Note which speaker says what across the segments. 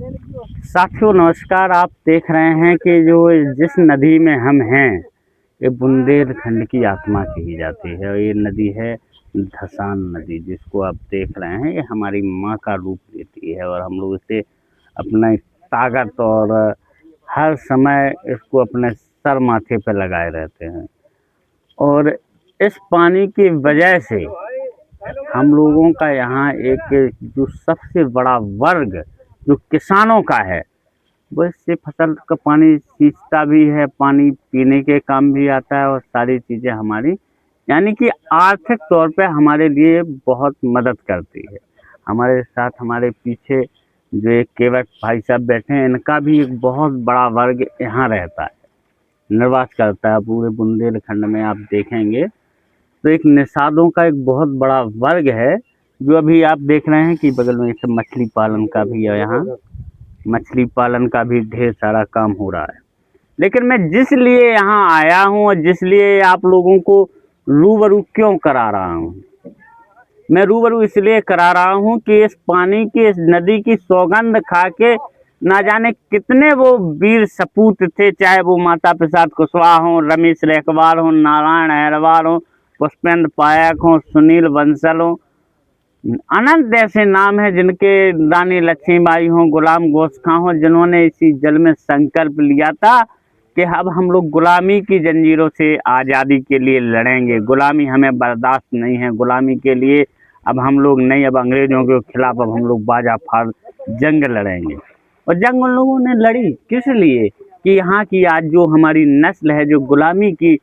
Speaker 1: साथियों नमस्कार। आप देख रहे हैं कि जो जिस नदी में हम हैं ये बुंदेलखंड की आत्मा कही जाती है और ये नदी है धसान नदी, जिसको आप देख रहे हैं। ये हमारी माँ का रूप लेती है और हम लोग इसे अपना ताकत और हर समय इसको अपने सर माथे पे लगाए रहते हैं। और इस पानी की वजह से हम लोगों का यहाँ एक जो सबसे बड़ा वर्ग जो किसानों का है, वो इससे फसल का पानी सींचता भी है, पानी पीने के काम भी आता है और सारी चीज़ें हमारी यानी कि आर्थिक तौर पे हमारे लिए बहुत मदद करती है। हमारे साथ हमारे पीछे जो एक केवट भाई साहब बैठे हैं, इनका भी एक बहुत बड़ा वर्ग यहाँ रहता है, निर्वास करता है। पूरे बुंदेलखंड में आप देखेंगे तो एक निषादों का एक बहुत बड़ा वर्ग है, जो अभी आप देख रहे हैं कि बगल में सब मछली पालन का भी है। यहाँ मछली पालन का भी ढेर सारा काम हो रहा है। लेकिन मैं जिस लिए यहाँ आया हूँ और जिस लिए आप लोगों को रूबरू क्यों करा रहा हूँ, मैं रूबरू इसलिए करा रहा हूँ कि इस पानी की, इस नदी की सौगंध खा के ना जाने कितने वो वीर सपूत थे, चाहे वो माता प्रसाद कुशवाहा हो, रमेश रेखवार हो, नारायण अहरवार हो, पुष्पेंद्र पायक हो, सुनील बंसल हो, अनंत ऐसे नाम हैं जिनके, रानी लक्ष्मीबाई हों, गुलाम गौस खां हों, जिन्होंने इसी जल में संकल्प लिया था कि अब हम लोग गुलामी की जंजीरों से आज़ादी के लिए लड़ेंगे। गुलामी हमें बर्दाश्त नहीं है, गुलामी के लिए अब हम लोग नहीं, अब अंग्रेजों के खिलाफ अब हम लोग बाजा फाड़ जंग लड़ेंगे। और जंग उन लोगों ने लड़ी किस लिए कि यहाँ की आज जो हमारी नस्ल है जो गुलामी की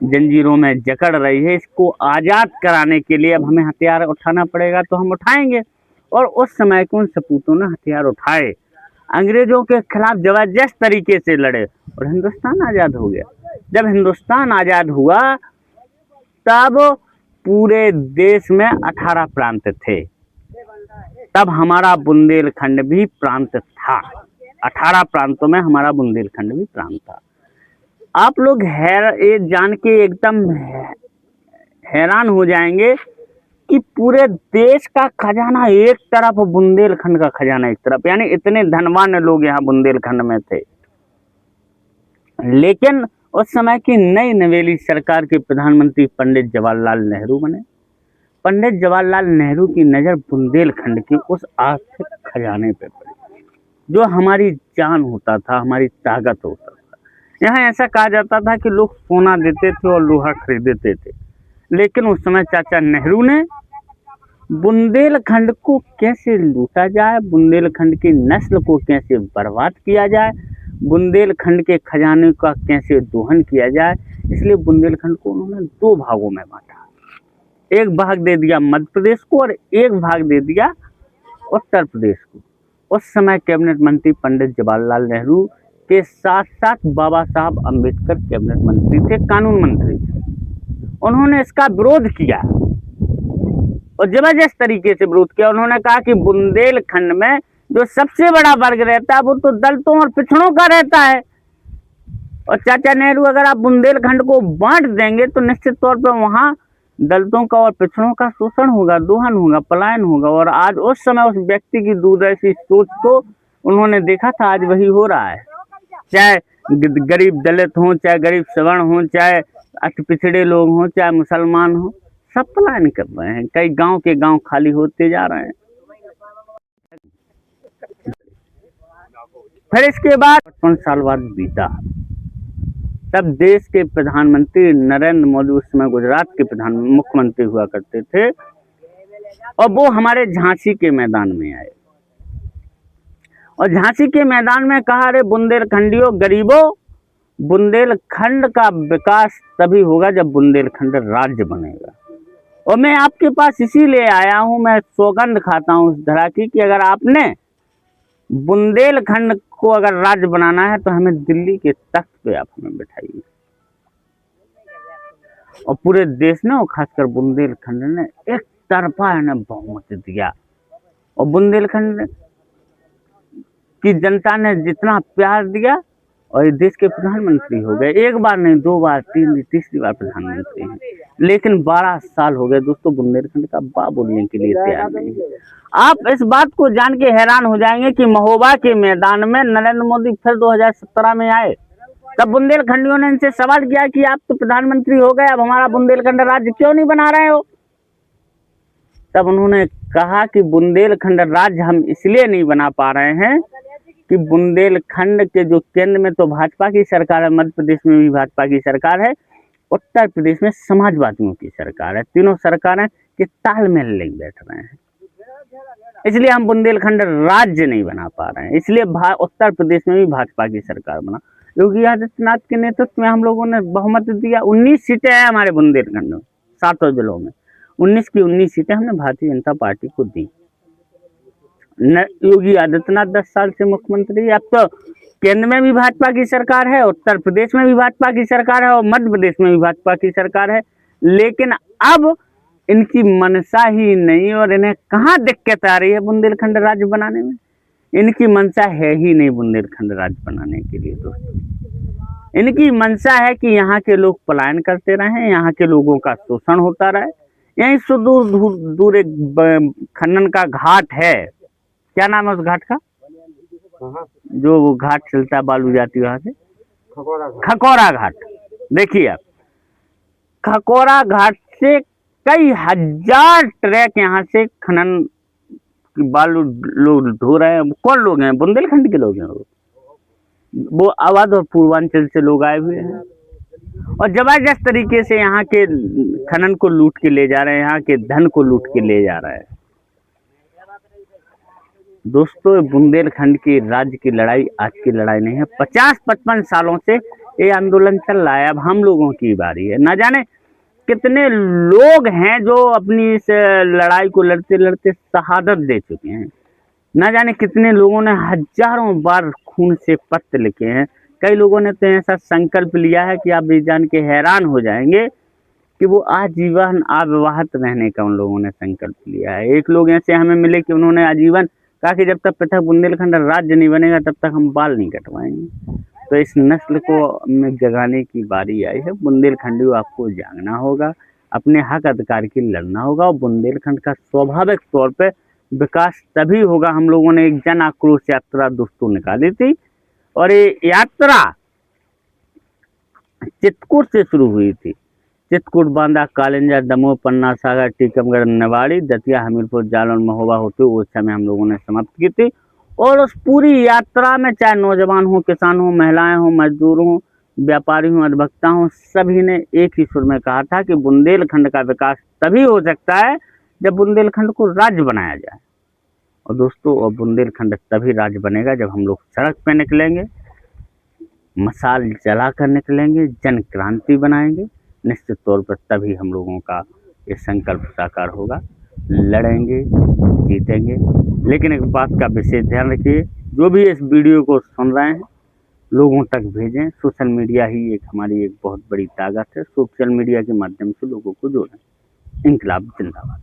Speaker 1: जंजीरों में जकड़ रही है, इसको आज़ाद कराने के लिए अब हमें हथियार उठाना पड़ेगा, तो हम उठाएंगे। और उस समय के उन सपूतों ने हथियार उठाए, अंग्रेजों के खिलाफ जबरदस्त तरीके से लड़े और हिंदुस्तान आज़ाद हो गया। जब हिंदुस्तान आज़ाद हुआ तब पूरे देश में 18 प्रांत थे, तब हमारा बुंदेलखंड भी प्रांत था। 18 प्रांतों में हमारा बुंदेलखंड भी प्रांत था। आप लोग ये जान के एकदम हैरान हो जाएंगे कि पूरे देश का खजाना एक तरफ, बुंदेलखंड का खजाना एक तरफ, यानी इतने धनवान लोग यहाँ बुंदेलखंड में थे। लेकिन उस समय की नई नवेली सरकार के प्रधानमंत्री पंडित जवाहरलाल नेहरू बने। पंडित जवाहरलाल नेहरू की नज़र बुंदेलखंड के उस आर्थिक खजाने पे पड़ी जो हमारी जान होता था, हमारी ताकत होता था। यहाँ ऐसा कहा जाता था कि लोग सोना देते थे और लोहा खरीदते थे, लेकिन उस समय चाचा नेहरू ने बुंदेलखंड को कैसे लूटा जाए, बुंदेलखंड की नस्ल को कैसे बर्बाद किया जाए, बुंदेलखंड के खजाने का कैसे दोहन किया जाए, इसलिए बुंदेलखंड को उन्होंने 2 भागों में बांटा। एक भाग दे दिया मध्य प्रदेश को और एक भाग दे दिया उत्तर प्रदेश को। उस समय कैबिनेट मंत्री पंडित जवाहरलाल नेहरू के साथ साथ बाबा साहब अम्बेडकर कैबिनेट मंत्री थे, कानून मंत्री थे। उन्होंने इसका विरोध किया और जबरदस्त तरीके से विरोध किया। उन्होंने कहा कि बुंदेलखंड में जो सबसे बड़ा वर्ग रहता है वो तो दलितों और पिछड़ों का रहता है, और चाचा नेहरू अगर आप बुंदेलखंड को बांट देंगे तो निश्चित तौर पर वहाँ दलितों का और पिछड़ों का शोषण होगा, दोहन होगा, पलायन होगा। और आज उस समय उस व्यक्ति की दूरदर्शी सोच को उन्होंने देखा था, आज वही हो रहा है। चाहे गरीब दलित हों, चाहे गरीब सवर्ण हों, चाहे अति पिछड़े लोग हों, चाहे मुसलमान हों, सब पलायन कर रहे हैं। कई गांव के गांव खाली होते जा रहे हैं। फिर इसके बाद 55 साल बाद बीता, तब देश के प्रधानमंत्री नरेंद्र मोदी, उस समय गुजरात के मुख्यमंत्री हुआ करते थे, और वो हमारे झांसी के मैदान में आए और झांसी के मैदान में कहा, अरे बुंदेलखंडियों, गरीबों, बुंदेलखंड का विकास तभी होगा जब बुंदेलखंड राज्य बनेगा। और मैं आपके पास इसीलिए आया हूं, मैं सौगंध खाता हूं उस धरा की कि अगर आपने बुंदेलखंड को अगर राज्य बनाना है तो हमें दिल्ली के तख्त पे आप हमें बिठाइए। और पूरे देश ने और खासकर बुंदेलखंड ने एक तरफा इन्हें बहुमत दिया, और बुंदेलखंड की जनता ने जितना प्यार दिया और ये देश के प्रधानमंत्री हो गए, एक बार नहीं, 2 बार, तीसरी बार प्रधानमंत्री हैं। लेकिन 12 साल हो गए दोस्तों, बुंदेलखंड का बा बोलने के लिए तैयार नहीं है। आप इस बात को जान के हैरान हो जाएंगे कि महोबा के मैदान में नरेंद्र मोदी फिर 2017 में आए, तब बुंदेलखंडियों ने इनसे सवाल किया कि आप तो प्रधानमंत्री हो गए, अब हमारा बुंदेलखंड राज्य क्यों नहीं बना रहे हो। तब उन्होंने कहा कि बुंदेलखंड राज्य हम इसलिए नहीं बना पा रहे हैं कि बुंदेलखंड के जो केंद्र में तो भाजपा की सरकार है, मध्य प्रदेश में भी भाजपा की सरकार है, उत्तर प्रदेश में समाजवादियों की सरकार है, तीनों सरकारें के तालमेल नहीं बैठ रहे हैं, इसलिए हम बुंदेलखंड राज्य नहीं बना पा रहे हैं। इसलिए उत्तर प्रदेश में भी भाजपा की सरकार बना। योगी आदित्यनाथ के नेतृत्व में हम लोगों ने बहुमत दिया, 19 सीटें हैं हमारे बुंदेलखंड में, 7 जिलों में 19 की 19 सीटें हमने भारतीय जनता पार्टी को दी। योगी आदित्यनाथ 10 साल से मुख्यमंत्री, अब तो केंद्र में भी भाजपा की सरकार है, उत्तर प्रदेश में भी भाजपा की सरकार है और मध्य प्रदेश में भी भाजपा की सरकार है। लेकिन अब इनकी मनसा ही नहीं, और इन्हें कहाँ दिक्कत आ रही है बुंदेलखंड राज्य बनाने में। इनकी मनसा है ही नहीं बुंदेलखंड राज्य बनाने के लिए दोस्तों। इनकी मनसा है कि यहाँ के लोग पलायन करते रहें, यहाँ के लोगों का शोषण होता रहे। यहीं से दूर एक खनन का घाट है, क्या नाम है उस घाट का, जो वो घाट चलता है बालू जाती वहां से, खकोरा घाट। देखिए आप, खकोरा घाट से कई हजार ट्रक यहाँ से खनन की बालू लोग ढो रहे हैं। कौन लोग हैं? बुंदेलखंड के लोग हैं। वो अवध और पूर्वांचल से लोग आए हुए हैं और जबरदस्त तरीके से यहाँ के खनन को लूट के ले जा रहे हैं, यहाँ के धन को लूट के ले जा रहे हैं। दोस्तों, बुंदेलखंड की राज्य की लड़ाई आज की लड़ाई नहीं है, 50-55 सालों से ये आंदोलन चल रहा है। अब हम लोगों की बारी है। ना जाने कितने लोग हैं जो अपनी इस लड़ाई को लड़ते लड़ते शहादत दे चुके हैं। ना जाने कितने लोगों ने हजारों बार खून से पत्र लिखे हैं। कई लोगों ने तो ऐसा संकल्प लिया है कि आप ये जान के हैरान हो जाएंगे कि वो आजीवन अविवाहित रहने का उन लोगों ने संकल्प लिया है। एक लोग ऐसे हमें मिले कि उन्होंने आजीवन कहा कि जब तक पृथक बुंदेलखंड राज्य नहीं बनेगा तब तक हम बाल नहीं कटवाएंगे। तो इस नस्ल को में जगाने की बारी आई है। बुंदेलखंडियों, आपको जागना होगा, अपने हक अधिकार की लड़ना होगा और बुंदेलखंड का स्वाभाविक तौर पे विकास तभी होगा। हम लोगों ने एक जन आक्रोश यात्रा दोस्तों निकाली थी और ये यात्रा चित्रकूट से शुरू हुई थी। चित्रकूट, बांदा, कालिंजा, दमोह, पन्ना, सागर, टीकमगढ़, निवाड़ी, दतिया, हमीरपुर, जालौन, महोबा होते हुए ओरछा में हम लोगों ने समाप्त की थी। और उस पूरी यात्रा में चाहे नौजवान हो, किसान हो, महिलाएं हो, मजदूर हो, व्यापारी हो, अधिवक्ता हो, सभी ने एक ही सुर में कहा था कि बुंदेलखंड का विकास तभी हो सकता है जब बुंदेलखंड को राज्य बनाया जाए। और दोस्तों, और बुंदेलखंड तभी राज्य बनेगा जब हम लोग सड़क पे निकलेंगे, मशाल जलाकर निकलेंगे, जन क्रांति बनाएंगे। निश्चित तौर पर तभी हम लोगों का ये संकल्प साकार होगा। लड़ेंगे, जीतेंगे। लेकिन एक बात का विशेष ध्यान रखिए, जो भी इस वीडियो को सुन रहे हैं लोगों तक भेजें। सोशल मीडिया ही एक हमारी एक बहुत बड़ी ताकत है। सोशल मीडिया के माध्यम से लोगों को जोड़ें। इंकलाब जिंदाबाद।